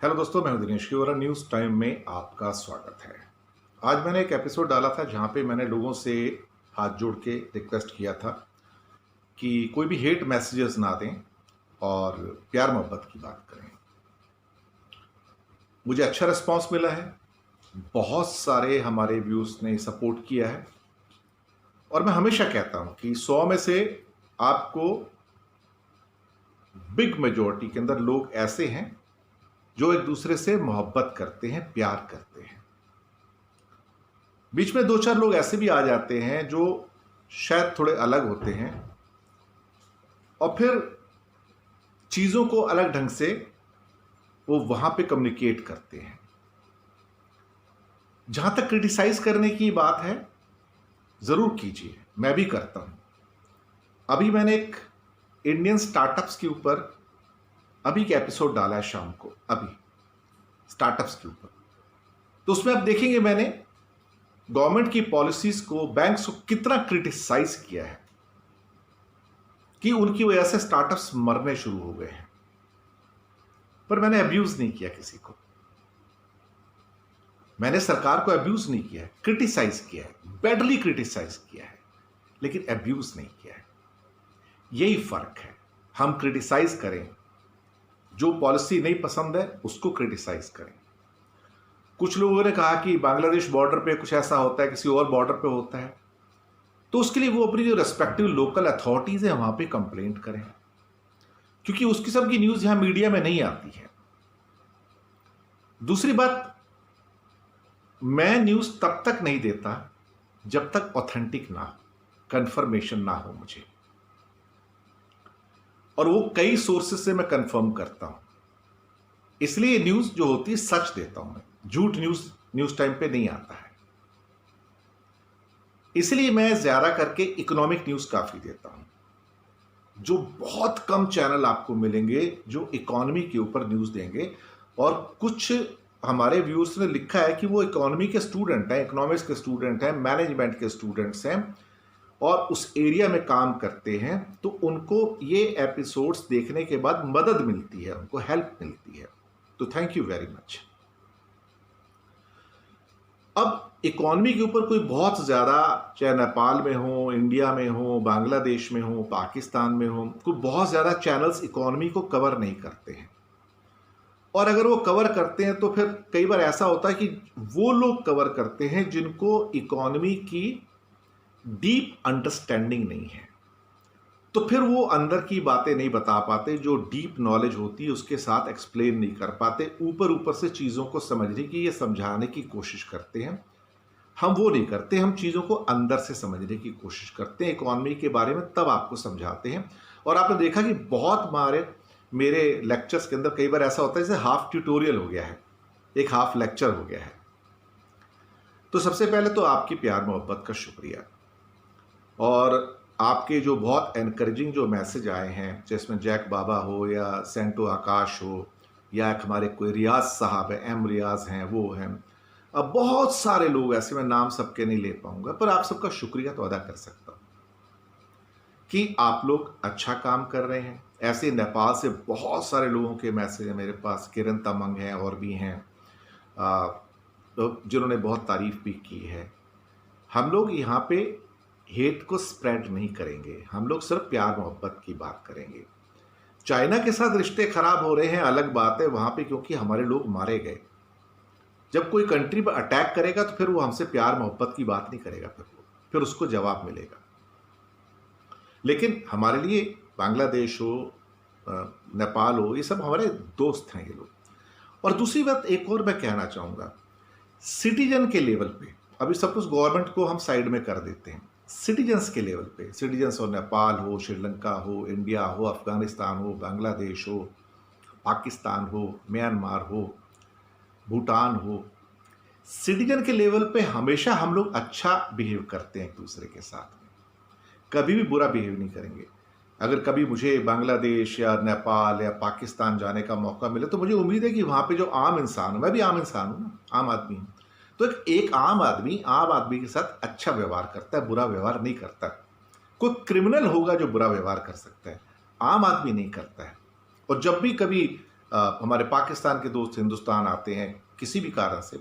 Hello दोस्तों, मैं हूं दिनेश किवरा। न्यूज़ टाइम में आपका स्वागत है। आज मैंने एक एपिसोड डाला था जहां पे मैंने लोगों से हाथ जोड़ के रिक्वेस्ट किया था कि कोई भी हेट मैसेजेस ना दें और प्यार मोहब्बत की बात करें। मुझे अच्छा रिस्पांस मिला है, बहुत सारे हमारे व्यूज़ ने सपोर्ट किया है और मैं हमेशा कहता हूं कि 100 में से आपको बिग मेजॉरिटी के अंदर लोग ऐसे हैं जो एक दूसरे से मोहब्बत करते हैं, प्यार करते हैं। बीच में दो चार लोग ऐसे भी आ जाते हैं जो शायद थोड़े अलग होते हैं और फिर चीज़ों को अलग ढंग से वो वहां पे कम्युनिकेट करते हैं। जहां तक क्रिटिसाइज करने की बात है, ज़रूर कीजिए, मैं भी करता हूं। अभी मैंने एक इंडियन स्टार्टअप्स के ऊपर अभी एक एपिसोड डाला है शाम को, अभी स्टार्टअप्स के ऊपर। तो उसमें आप देखेंगे मैंने गवर्नमेंट की पॉलिसीज को, बैंक्स को कितना क्रिटिसाइज किया है कि उनकी वजह से स्टार्टअप्स मरने शुरू हो गए हैं। पर मैंने अब्यूज नहीं किया किसी को, मैंने सरकार को अब्यूज नहीं किया है, क्रिटिसाइज किया है, बैडली क्रिटिसाइज किया है, लेकिन अब्यूज नहीं किया है। यही फर्क है। हम क्रिटिसाइज करें, जो पॉलिसी नहीं पसंद है उसको क्रिटिसाइज करें। कुछ लोगों ने कहा कि बांग्लादेश बॉर्डर पे कुछ ऐसा होता है, किसी और बॉर्डर पे होता है, तो उसके लिए वो अपनी जो रेस्पेक्टिव लोकल अथॉरिटीज है वहां पे कंप्लेंट करें, क्योंकि उस किस्म की न्यूज यहां मीडिया में नहीं आती है। दूसरी बात, मैं न्यूज तब तक नहीं देता जब तक ऑथेंटिक ना हो, कंफर्मेशन ना हो मुझे, और वो कई सोर्सेस से मैं कंफर्म करता हूं। इसलिए न्यूज जो होती है सच देता हूं मैं, झूठ न्यूज टाइम पे नहीं आता है। इसलिए मैं ज्यादा करके इकोनॉमिक न्यूज काफी देता हूं। जो बहुत कम चैनल आपको मिलेंगे जो इकोनॉमी के ऊपर न्यूज देंगे, और कुछ हमारे व्यूअर्स ने लिखा है कि वो इकोनॉमी के स्टूडेंट हैं, इकोनॉमिक्स के स्टूडेंट हैं, मैनेजमेंट के स्टूडेंट्स हैं और उस एरिया में काम करते हैं, तो उनको ये एपिसोड्स देखने के बाद मदद मिलती है, उनको हेल्प मिलती है। तो थैंक यू वेरी मच। अब इकोनॉमी के ऊपर कोई बहुत ज़्यादा, चाहे नेपाल में हो, इंडिया में हो, बांग्लादेश में हो, पाकिस्तान में हो, कोई बहुत ज़्यादा चैनल्स इकोनॉमी को कवर नहीं करते हैं। और अगर वो कवर करते हैं तो फिर कई बार ऐसा होता है कि वो लोग कवर करते हैं जिनको इकोनॉमी की डीप अंडरस्टैंडिंग नहीं है, तो फिर वो अंदर की बातें नहीं बता पाते, जो डीप नॉलेज होती है उसके साथ एक्सप्लेन नहीं कर पाते, ऊपर ऊपर से चीज़ों को समझने की या समझाने की कोशिश करते हैं। हम वो नहीं करते, हम चीज़ों को अंदर से समझने की कोशिश करते हैं, इकोनॉमी के बारे में तब आपको समझाते हैं। और आपने देखा कि बहुत मेरे लेक्चर्स के अंदर कई बार ऐसा होता है जैसे हाफ ट्यूटोरियल हो गया है, एक हाफ लेक्चर हो गया है। तो सबसे पहले तो आपकी प्यार मोहब्बत का शुक्रिया, और आपके जो बहुत एनकरेजिंग जो मैसेज आए हैं, जिसमें जैक बाबा हो या सेंटो आकाश हो या एक हमारे कोई रियाज साहब है, एम रियाज हैं, वो हैं, अब बहुत सारे लोग ऐसे, मैं नाम सबके नहीं ले पाऊंगा, पर आप सबका शुक्रिया तो अदा कर सकता हूं कि आप लोग अच्छा काम कर रहे हैं। ऐसे नेपाल से बहुत सारे लोगों के मैसेज हैं मेरे पास, किरण तमंग हैं और भी हैं, तो जिन्होंने बहुत तारीफ भी की है। हम लोग यहाँ पे हेट को स्प्रेड नहीं करेंगे, हम लोग सिर्फ प्यार मोहब्बत की बात करेंगे। चाइना के साथ रिश्ते खराब हो रहे हैं, अलग बात है वहां पे, क्योंकि हमारे लोग मारे गए। जब कोई कंट्री पर अटैक करेगा तो फिर वो हमसे प्यार मोहब्बत की बात नहीं करेगा, फिर उसको जवाब मिलेगा। लेकिन हमारे लिए बांग्लादेश हो, नेपाल हो, ये सब हमारे दोस्त हैं ये लोग। और दूसरी बात एक और मैं कहना चाहूँगा, सिटीजन के लेवल पे, अभी सब कुछ गवर्नमेंट को हम साइड में कर देते हैं, सिटीजन्स के लेवल पे, सिटीजन्स हो, नेपाल हो, श्रीलंका हो, इंडिया हो, अफगानिस्तान हो, बांग्लादेश हो, पाकिस्तान हो, म्यांमार हो, भूटान हो, सिटीजन के लेवल पे हमेशा हम लोग अच्छा बिहेव करते हैं एक दूसरे के साथ में, कभी भी बुरा बिहेव नहीं करेंगे। अगर कभी मुझे बांग्लादेश या नेपाल या पाकिस्तान जाने का मौका मिले तो मुझे उम्मीद है कि वहाँ पे जो आम इंसान, मैं भी आम इंसान हूँ ना, आम आदमी हूँ, तो एक आम आदमी के साथ अच्छा व्यवहार करता है, बुरा व्यवहार नहीं करता। कोई क्रिमिनल होगा जो बुरा व्यवहार कर सकता है, आम आदमी नहीं करता है। और जब भी कभी हमारे पाकिस्तान के दोस्त हिंदुस्तान आते हैं किसी भी कारण से,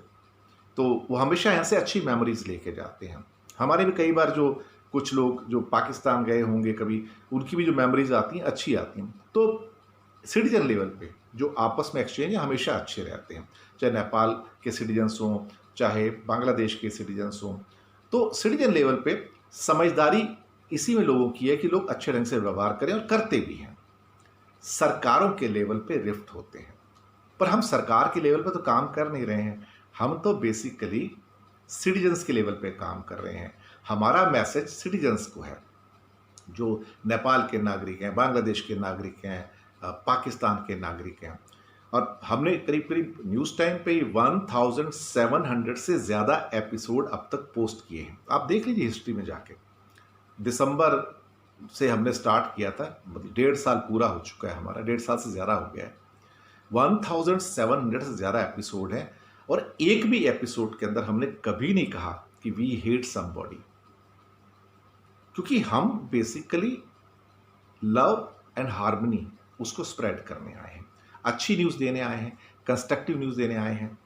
तो वो हमेशा यहाँ से अच्छी मेमोरीज लेके जाते हैं। हमारे भी कई बार जो कुछ लोग जो पाकिस्तान गए होंगे कभी, उनकी भी जो मेमोरीज आती हैं अच्छी आती हैं। तो सिटीजन लेवल पे जो आपस में एक्सचेंज है हमेशा अच्छे रहते हैं, चाहे नेपाल के सिटीजन्स हों, चाहे बांग्लादेश के सिटीजन्स हों। तो सिटीजन लेवल पे समझदारी इसी में लोगों की है कि लोग अच्छे ढंग से व्यवहार करें, और करते भी हैं। सरकारों के लेवल पे रिफ्ट होते हैं, पर हम सरकार के लेवल पे तो काम कर नहीं रहे हैं, हम तो बेसिकली सिटीजन्स के लेवल पे काम कर रहे हैं। हमारा मैसेज सिटीजन्स को है, जो नेपाल के नागरिक हैं, बांग्लादेश के नागरिक हैं, पाकिस्तान के नागरिक हैं। और हमने करीब करीब न्यूज़ टाइम पे 1700 से ज़्यादा एपिसोड अब तक पोस्ट किए हैं। आप देख लीजिए हिस्ट्री में जाके, दिसंबर से हमने स्टार्ट किया था, मतलब 1.5 साल पूरा हो चुका है हमारा, 1.5 साल से ज़्यादा हो गया है। 1700 से ज़्यादा एपिसोड है, और एक भी एपिसोड के अंदर हमने कभी नहीं कहा कि वी हेट समबॉडी, क्योंकि हम बेसिकली लव एंड हार्मनी उसको स्प्रेड करने आए हैं, अच्छी न्यूज़ देने आए हैं, कंस्ट्रक्टिव न्यूज़ देने आए हैं।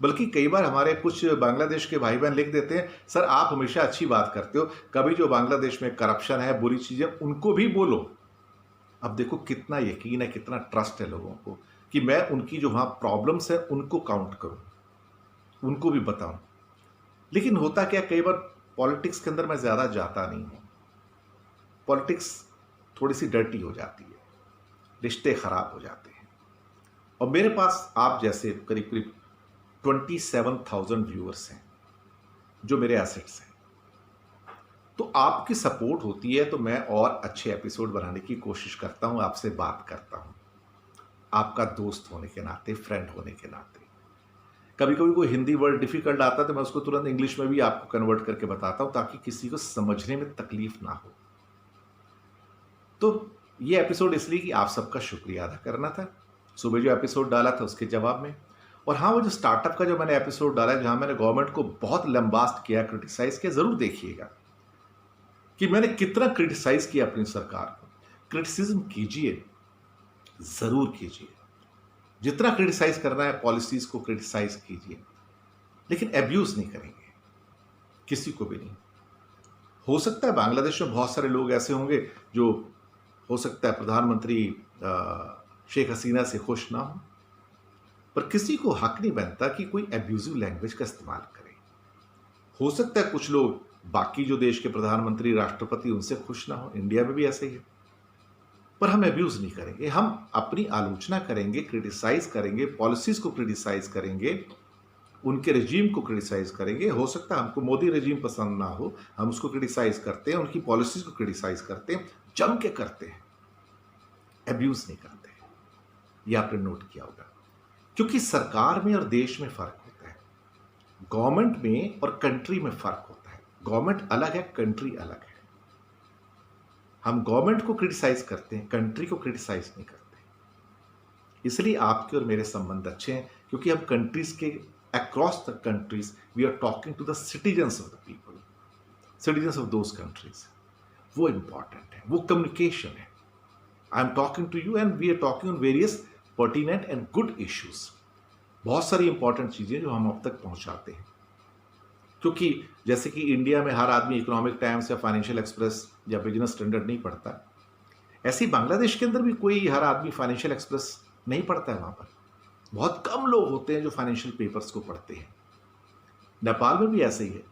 बल्कि कई बार हमारे कुछ बांग्लादेश के भाई बहन लिख देते हैं, सर आप हमेशा अच्छी बात करते हो, कभी जो बांग्लादेश में करप्शन है, बुरी चीज़ें, उनको भी बोलो। अब देखो कितना यकीन है, कितना ट्रस्ट है लोगों को कि मैं उनकी जो वहाँ प्रॉब्लम्स है उनको काउंट करूँ, उनको भी बताऊँ। लेकिन होता क्या, कई बार पॉलिटिक्स के अंदर मैं ज़्यादा जाता नहीं हूँ। पॉलिटिक्स थोड़ी सी डर्टी हो जाती है, रिश्ते ख़राब हो जाते हैं। और मेरे पास आप जैसे करीब करीब 27,000 व्यूअर्स हैं जो मेरे एसेट्स हैं। तो आपकी सपोर्ट होती है तो मैं और अच्छे एपिसोड बनाने की कोशिश करता हूं, आपसे बात करता हूं, आपका दोस्त होने के नाते, फ्रेंड होने के नाते। कभी कभी कोई हिंदी वर्ड डिफिकल्ट आता है तो मैं उसको तुरंत इंग्लिश में भी आपको कन्वर्ट करके बताता हूं, ताकि किसी को समझने में तकलीफ ना हो। तो ये एपिसोड इसलिए कि आप सबका शुक्रिया अदा करना था। सुबह जो एपिसोड डाला था उसके जवाब में। और हाँ, वो जो स्टार्टअप का जो मैंने एपिसोड डाला है, जहां मैंने गवर्नमेंट को बहुत लंबास्ट किया, क्रिटिसाइज किया, जरूर देखिएगा कि मैंने कितना क्रिटिसाइज किया अपनी सरकार को। क्रिटिसिज्म कीजिए, जरूर कीजिए, जितना क्रिटिसाइज करना है पॉलिसीज को क्रिटिसाइज कीजिए, लेकिन एब्यूज नहीं करेंगे, किसी को भी नहीं। हो सकता है बांग्लादेश में बहुत सारे लोग ऐसे होंगे जो, हो सकता है प्रधानमंत्री शेख हसीना से खुश ना हो, पर किसी को हक नहीं बनता कि कोई एब्यूजिव लैंग्वेज का इस्तेमाल करे। हो सकता है कुछ लोग बाकी जो देश के प्रधानमंत्री, राष्ट्रपति, उनसे खुश ना हो, इंडिया में भी ऐसे ही है, पर हम एब्यूज नहीं करेंगे। हम अपनी आलोचना करेंगे, क्रिटिसाइज करेंगे, पॉलिसीज को क्रिटिसाइज करेंगे, उनके रेजीम को क्रिटिसाइज करेंगे। हो सकता है हमको मोदी रेजीम पसंद ना हो, हम उसको क्रिटिसाइज करते हैं, उनकी पॉलिसीज को क्रिटिसाइज करते हैं, जम के करते हैं, एब्यूज नहीं करते हैं। ये आपने नोट किया होगा, क्योंकि सरकार में और देश में फर्क होता है, गवर्नमेंट में और कंट्री में फर्क होता है। गवर्नमेंट अलग है, कंट्री अलग है। हम गवर्नमेंट को क्रिटिसाइज करते हैं, कंट्री को क्रिटिसाइज नहीं करते। इसलिए आपके और मेरे संबंध अच्छे हैं, क्योंकि हम कंट्रीज के across the countries we are talking to the citizens of the people, citizens of those countries. वो इंपॉर्टेंट है, वो कम्युनिकेशन है। I am talking to you and we are talking on various pertinent and good issues. बहुत सारी important चीजें जो हम अब तक पहुंचाते हैं, क्योंकि जैसे कि इंडिया में हर आदमी इकोनॉमिक टाइम्स या फाइनेंशियल एक्सप्रेस या बिजनेस स्टैंडर्ड नहीं पढ़ता, ऐसे ही बांग्लादेश के अंदर भी कोई हर आदमी फाइनेंशियल एक्सप्रेस नहीं पढ़ता है। वहां पर बहुत कम लोग होते हैं जो फाइनेंशियल पेपर्स को पढ़ते हैं। नेपाल में भी ऐसे ही है।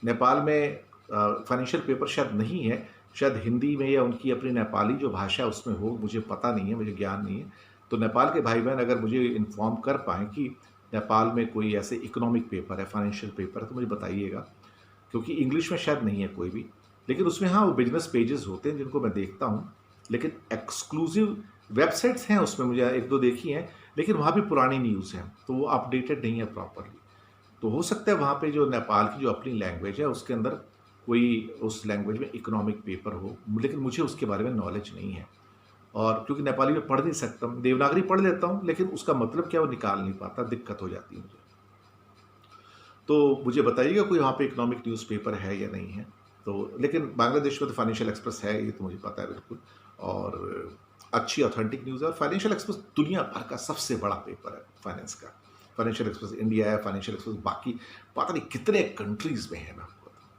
नेपाल में फाइनेंशियल पेपर शायद नहीं है, शायद हिंदी में या उनकी अपनी नेपाली जो भाषा उसमें हो, मुझे पता नहीं है, मुझे ज्ञान नहीं है। तो नेपाल के भाई बहन अगर मुझे इन्फॉर्म कर पाएँ कि नेपाल में कोई ऐसे इकोनॉमिक पेपर है, फाइनेंशियल पेपर है, तो मुझे बताइएगा, क्योंकि इंग्लिश में शायद नहीं है कोई भी। लेकिन उसमें हाँ, वो बिजनेस पेजेस होते हैं जिनको मैं देखता हूँ, लेकिन एक्सक्लूसिव वेबसाइट्स हैं उसमें, मुझे 1-2 देखी हैं, लेकिन वहाँ भी पुरानी न्यूज़ हैं, तो वो अपडेटेड नहीं है प्रॉपरली। तो हो सकता है वहाँ पे जो नेपाल की जो अपनी लैंग्वेज है उसके अंदर कोई उस लैंग्वेज में इकोनॉमिक पेपर हो, लेकिन मुझे उसके बारे में नॉलेज नहीं है। और क्योंकि नेपाली में पढ़ नहीं सकता, देवनागरी पढ़ लेता हूँ, लेकिन उसका मतलब क्या वो निकाल नहीं पाता, दिक्कत हो जाती है मुझे। तो मुझे बताइएगा कोई वहाँ पे इकोनॉमिक न्यूज़पेपर है या नहीं है। तो लेकिन बांग्लादेश में तो फाइनेंशियल एक्सप्रेस है, ये तो मुझे पता है बिल्कुल। और अच्छी ऑथेंटिक न्यूज़ है। और फाइनेंशियल एक्सप्रेस दुनिया भर का सबसे बड़ा पेपर है फाइनेंस का। फाइनेंशियल एक्सप्रेस इंडिया है, फाइनेंशियल एक्सप्रेस बाकी पता नहीं कितने कंट्रीज़ में है, मैं आपको बताऊँ।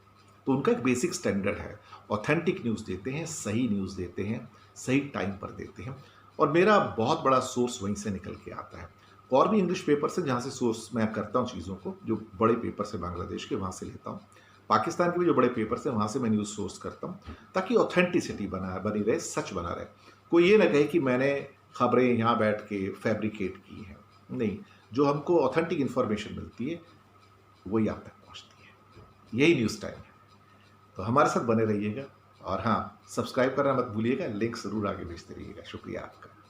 तो उनका एक बेसिक स्टैंडर्ड है, ऑथेंटिक न्यूज़ देते हैं, सही न्यूज़ देते हैं, सही टाइम पर देते हैं। और मेरा बहुत बड़ा सोर्स वहीं से निकल के आता है। और भी इंग्लिश पेपर्स हैं जहाँ से सोर्स मैं करता हूँ चीज़ों को, जो बड़े पेपर्स हैं बांग्लादेश के, वहाँ से लेता हूँ। पाकिस्तान के भी जो बड़े पेपर्स हैं वहाँ से मैं न्यूज़ सोर्स करता हूँ, ताकि ऑथेंटिसिटी बनी रहे, सच बना रहे। कोई ये ना कहे कि मैंने खबरें यहाँ बैठ के फैब्रिकेट की हैं। नहीं, जो हमको ऑथेंटिक इन्फॉर्मेशन मिलती है वही आप तक पहुँचती है। यही न्यूज़ टाइम है। तो हमारे साथ बने रहिएगा। और हाँ, सब्सक्राइब करना मत भूलिएगा, लिंक ज़रूर आगे भेजते रहिएगा। शुक्रिया आपका।